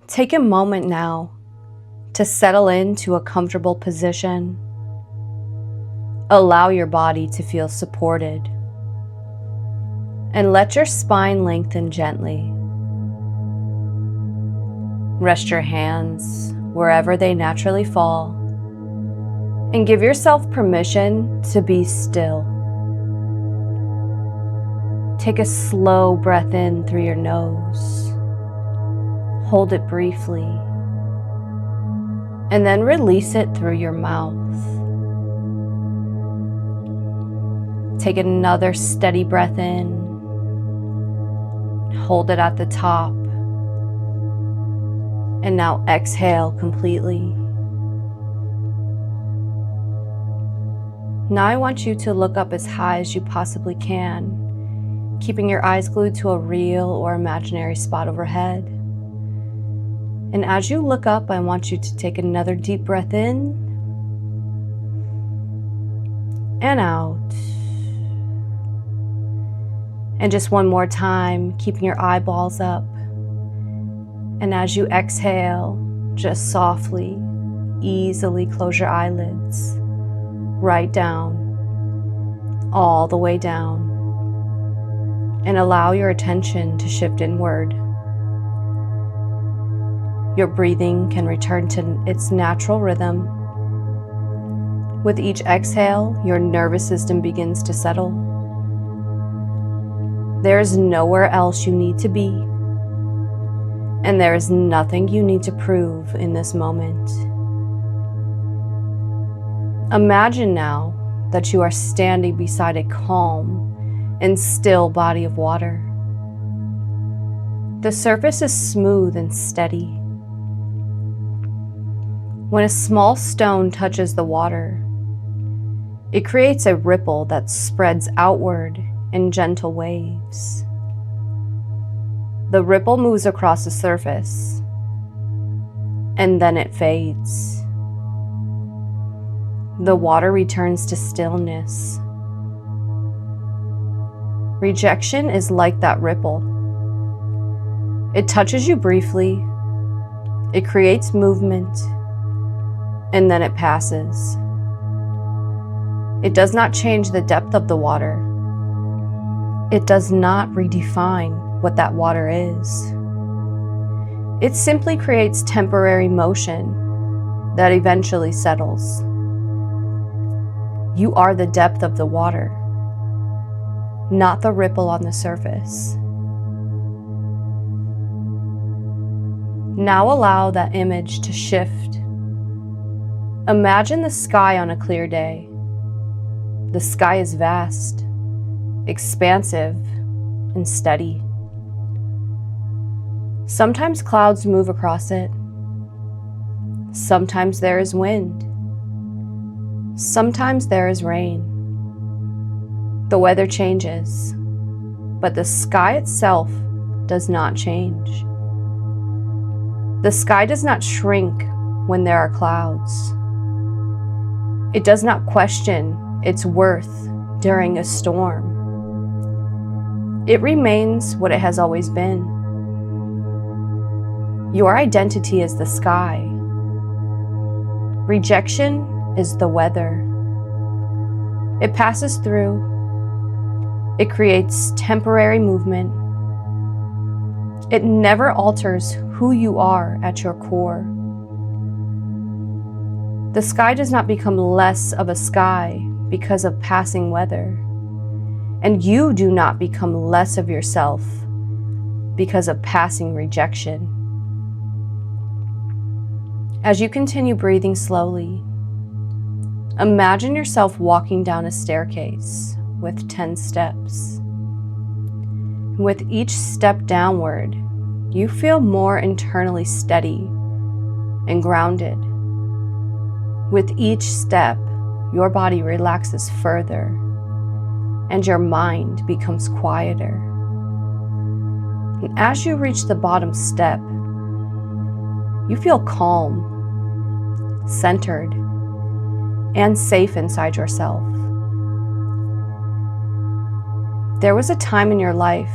Take a moment now to settle into a comfortable position. Allow your body to feel supported, and let your spine lengthen gently. Rest your hands wherever they naturally fall, and give yourself permission to be still. Take a slow breath in through your nose. Hold it briefly, and then release it through your mouth. Take another steady breath in. Hold it at the top. And now exhale completely. Now I want you to look up as high as you possibly can, keeping your eyes glued to a real or imaginary spot overhead. And as you look up, I want you to take another deep breath in and out. And just one more time, keeping your eyeballs up. And as you exhale, just softly, easily close your eyelids, right down, all the way down. And allow your attention to shift inward. Your breathing can return to its natural rhythm. With each exhale, your nervous system begins to settle. There is nowhere else you need to be, and there is nothing you need to prove in this moment. Imagine now that you are standing beside a calm and still body of water. The surface is smooth and steady. When a small stone touches the water, it creates a ripple that spreads outward in gentle waves. The ripple moves across the surface, and then it fades. The water returns to stillness. Rejection is like that ripple. It touches you briefly, it creates movement, and then it passes. It does not change the depth of the water. It does not redefine what that water is. It simply creates temporary motion that eventually settles. You are the depth of the water, not the ripple on the surface. Now allow that image to shift. Imagine the sky on a clear day. The sky is vast, expansive, and steady. Sometimes clouds move across it. Sometimes there is wind. Sometimes there is rain. The weather changes, but the sky itself does not change. The sky does not shrink when there are clouds. It does not question its worth during a storm. It remains what it has always been. Your identity is the sky. Rejection is the weather. It passes through. It creates temporary movement. It never alters who you are at your core. The sky does not become less of a sky because of passing weather, and you do not become less of yourself because of passing rejection. As you continue breathing slowly, imagine yourself walking down a staircase with 10 steps. With each step downward, you feel more internally steady and grounded. With each step, your body relaxes further and your mind becomes quieter. And as you reach the bottom step, you feel calm, centered, and safe inside yourself. There was a time in your life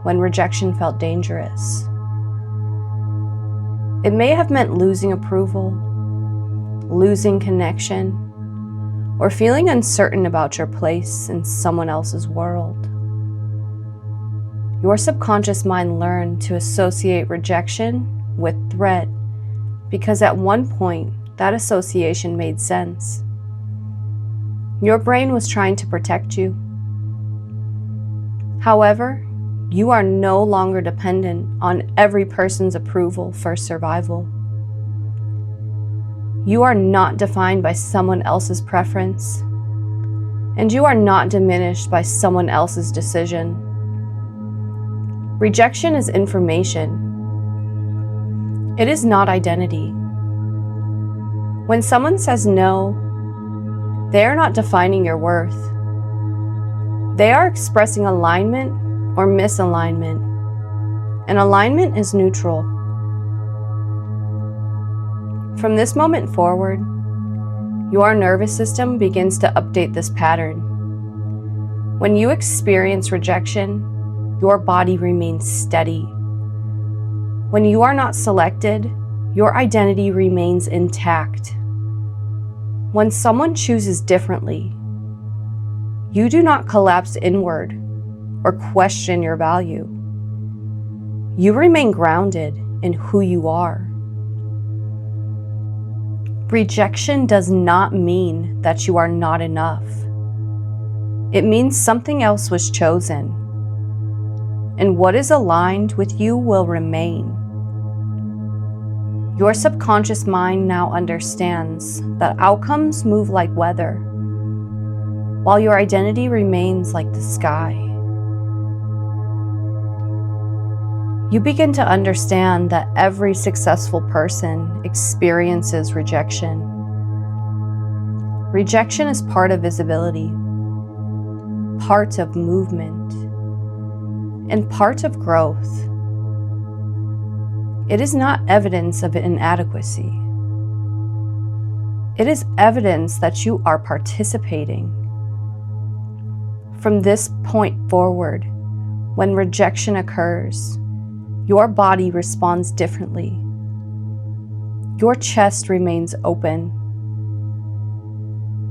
when rejection felt dangerous. It may have meant losing approval, losing connection, or feeling uncertain about your place in someone else's world. Your subconscious mind learned to associate rejection with threat because at one point that association made sense. Your brain was trying to protect you. However, you are no longer dependent on every person's approval for survival. You are not defined by someone else's preference, and you are not diminished by someone else's decision. Rejection is information. It is not identity. When someone says no, they are not defining your worth. They are expressing alignment or misalignment, and alignment is neutral. From this moment forward, your nervous system begins to update this pattern. When you experience rejection, your body remains steady. When you are not selected, your identity remains intact. When someone chooses differently, you do not collapse inward or question your value. You remain grounded in who you are. Rejection does not mean that you are not enough. It means something else was chosen, and what is aligned with you will remain. Your subconscious mind now understands that outcomes move like weather, while your identity remains like the sky. You begin to understand that every successful person experiences rejection. Rejection is part of visibility, part of movement, and part of growth. It is not evidence of inadequacy. It is evidence that you are participating. From this point forward, when rejection occurs, your body responds differently. Your chest remains open.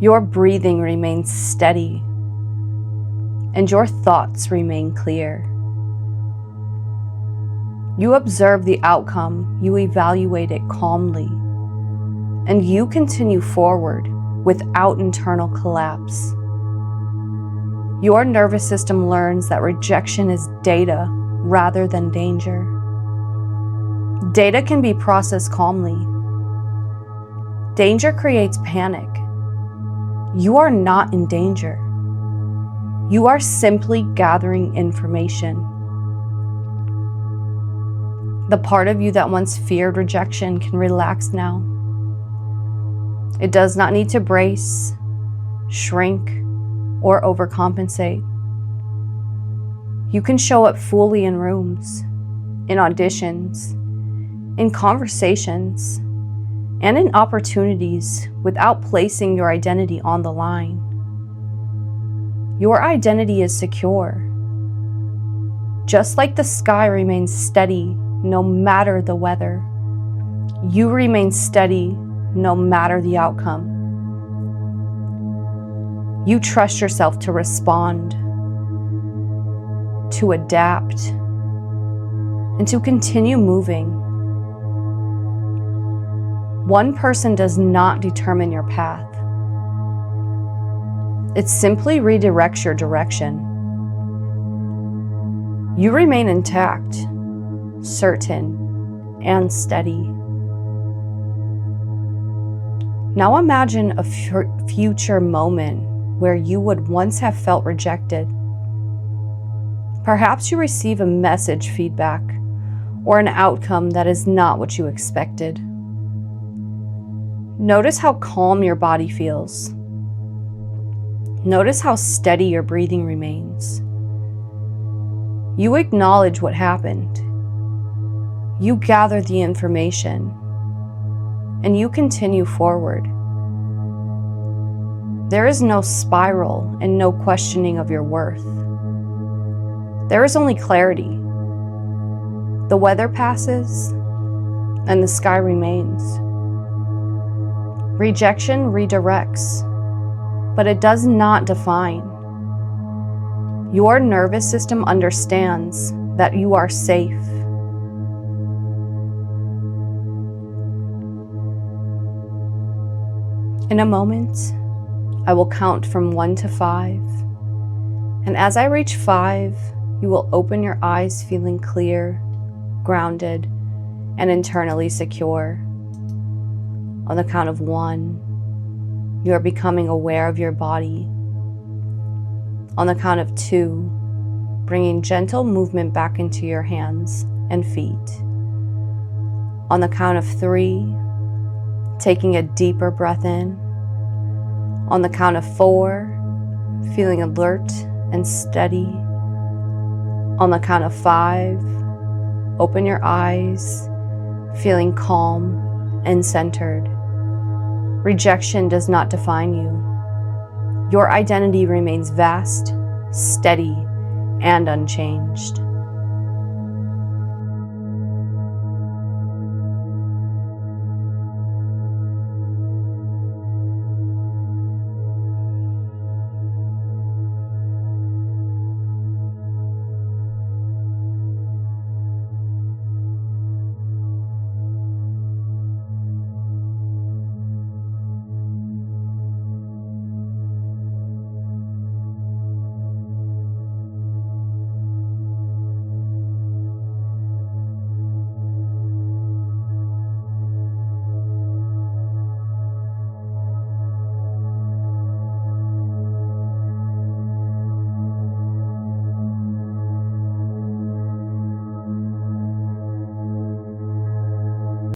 Your breathing remains steady, and your thoughts remain clear. You observe the outcome, you evaluate it calmly, and you continue forward without internal collapse. Your nervous system learns that rejection is data rather than danger. Data can be processed calmly. Danger creates panic. You are not in danger. You are simply gathering information. The part of you that once feared rejection can relax now. It does not need to brace, shrink, or overcompensate. You can show up fully in rooms, in auditions, in conversations, and in opportunities without placing your identity on the line. Your identity is secure. Just like the sky remains steady no matter the weather, you remain steady no matter the outcome. You trust yourself to respond, to adapt, and to continue moving. One person does not determine your path. It simply redirects your direction. You remain intact, certain, and steady. Now imagine a future moment where you would once have felt rejected. Perhaps you receive a message feedback or an outcome that is not what you expected. Notice how calm your body feels. Notice how steady your breathing remains. You acknowledge what happened. You gather the information, and you continue forward. There is no spiral and no questioning of your worth. There is only clarity. The weather passes, and the sky remains. Rejection redirects, but it does not define. Your nervous system understands that you are safe. In a moment, I will count from 1 to 5. And as I reach 5, you will open your eyes feeling clear, grounded, and internally secure. On the count of 1, you are becoming aware of your body. On the count of 2, bringing gentle movement back into your hands and feet. On the count of 3, taking a deeper breath in. On the count of 4, feeling alert and steady. On the count of 5, open your eyes, feeling calm and centered. Rejection does not define you. Your identity remains vast, steady, and unchanged.